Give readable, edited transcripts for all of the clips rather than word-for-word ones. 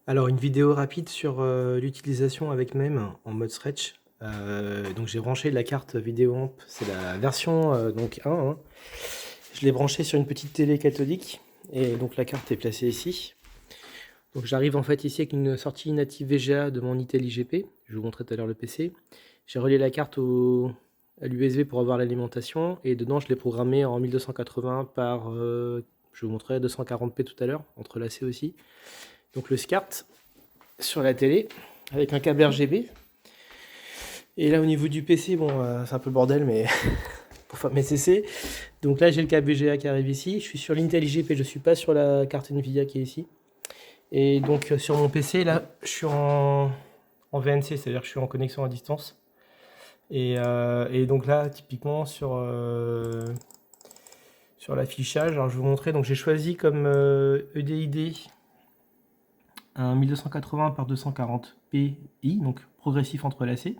Alors une vidéo rapide sur, l'utilisation avec MEM en mode stretch. Donc j'ai branché la carte vidéo amp, c'est la version, donc 1, hein. Je l'ai branché sur une petite télé cathodique et donc la carte est placée ici. Donc j'arrive en fait ici avec une sortie native VGA de mon Intel IGP, je vais vous montrer tout à l'heure le PC. J'ai relié la carte à l'USB pour avoir l'alimentation et dedans je l'ai programmé en 1280 par, je vous montrerai 240p tout à l'heure, entrelacé aussi. Donc le SCART sur la télé avec un câble RGB. Et là au niveau du PC, bon, c'est un peu le bordel, mais pour faire mes CC. Donc là j'ai le câble VGA qui arrive ici. Je suis sur l'Intel IGP, je suis pas sur la carte Nvidia qui est ici. Et donc sur mon PC là, je suis en VNC, c'est-à-dire que je suis en connexion à distance. Et donc là typiquement sur l'affichage, alors je vais vous montrer. Donc j'ai choisi comme EDID un 1280 par 240 pI, donc progressif entrelacé.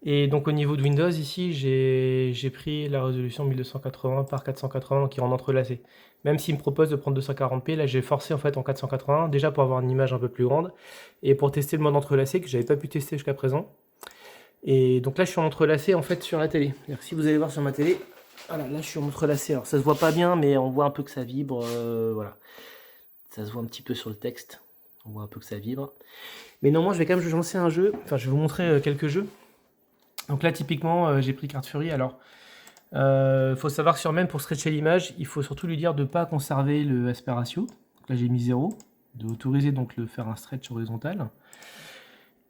Et donc au niveau de Windows, ici, j'ai pris la résolution 1280 par 480, donc qui est en entrelacé. Même s'il me propose de prendre 240p, là j'ai forcé en fait en 480, déjà pour avoir une image un peu plus grande, et pour tester le mode entrelacé que j'avais pas pu tester jusqu'à présent. Et donc là je suis en entrelacé en fait sur la télé. Si vous allez voir sur ma télé, voilà, là je suis en entrelacé. Alors ça se voit pas bien, mais on voit un peu que ça vibre, voilà. Ça se voit un petit peu sur le texte, on voit un peu que ça vibre. Mais non, moi je vais quand même lancer un jeu, enfin je vais vous montrer quelques jeux. Donc là, typiquement, j'ai pris Carte Fury. Alors, faut savoir que sur même pour stretcher l'image, il faut surtout lui dire de ne pas conserver le aspect ratio. Donc là, j'ai mis 0, de autoriser donc le faire un stretch horizontal.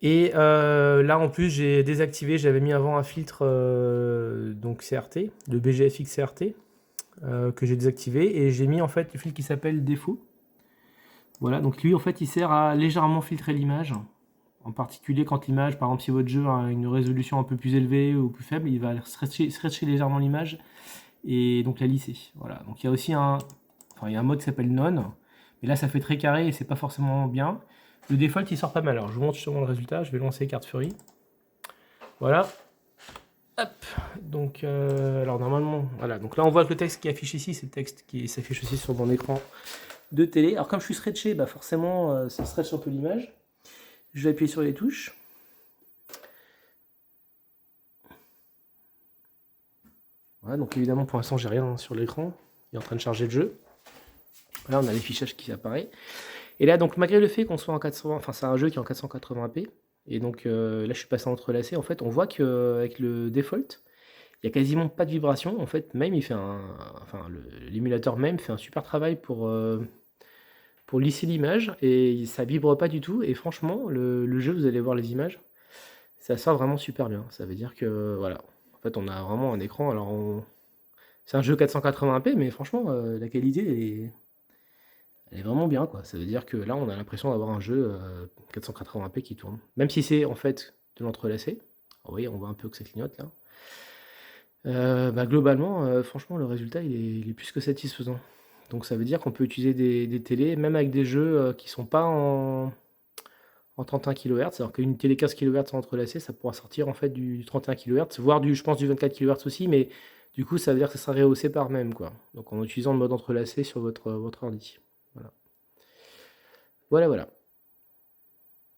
Et là, en plus, j'ai désactivé, j'avais mis avant un filtre donc CRT, le BGFX CRT, que j'ai désactivé. Et j'ai mis en fait le filtre qui s'appelle défaut. Voilà, donc lui, en fait, il sert à légèrement filtrer l'image. En particulier quand l'image, par exemple si votre jeu a une résolution un peu plus élevée ou plus faible, il va stretcher légèrement l'image et donc la lisser. Voilà. Donc il y a aussi il y a un mode qui s'appelle non, mais là ça fait très carré et c'est pas forcément bien. Le default il sort pas mal. Alors je vous montre justement le résultat, je vais lancer Carte Fury. Voilà. Hop. Donc alors normalement, voilà. Donc là on voit que le texte qui affiche ici, c'est le texte qui s'affiche aussi sur mon écran de télé. Alors comme je suis stretché, bah forcément ça stretch un peu l'image. Je vais appuyer sur les touches. Voilà, donc évidemment pour l'instant j'ai rien sur l'écran, il est en train de charger le jeu. Là on a l'affichage qui apparaît. Et là donc malgré le fait qu'on soit en 480, enfin c'est un jeu qui est en 480p, et donc là je suis passé en entrelacé, en fait on voit qu'avec le default, il n'y a quasiment pas de vibration. En fait même il fait l'émulateur même fait un super travail pour lisser l'image, et ça vibre pas du tout, et franchement le jeu, vous allez voir les images, ça sort vraiment super bien. Ça veut dire que voilà, en fait on a vraiment un écran, alors c'est un jeu 480p, mais franchement, la qualité, elle est vraiment bien, quoi. Ça veut dire que là, on a l'impression d'avoir un jeu 480p qui tourne. Même si c'est en fait de l'entrelacé. Vous voyez, on voit un peu que ça clignote là. Globalement, franchement, le résultat, il est plus que satisfaisant. Donc ça veut dire qu'on peut utiliser des télés, même avec des jeux qui sont pas en 31 kHz. Alors qu'une télé 15 kHz entrelacée, ça pourra sortir en fait du 31 kHz, voire je pense du 24 kHz aussi, mais du coup, ça veut dire que ça sera rehaussé par même, quoi. Donc en utilisant le mode entrelacé sur votre ordi. Voilà. Voilà, voilà.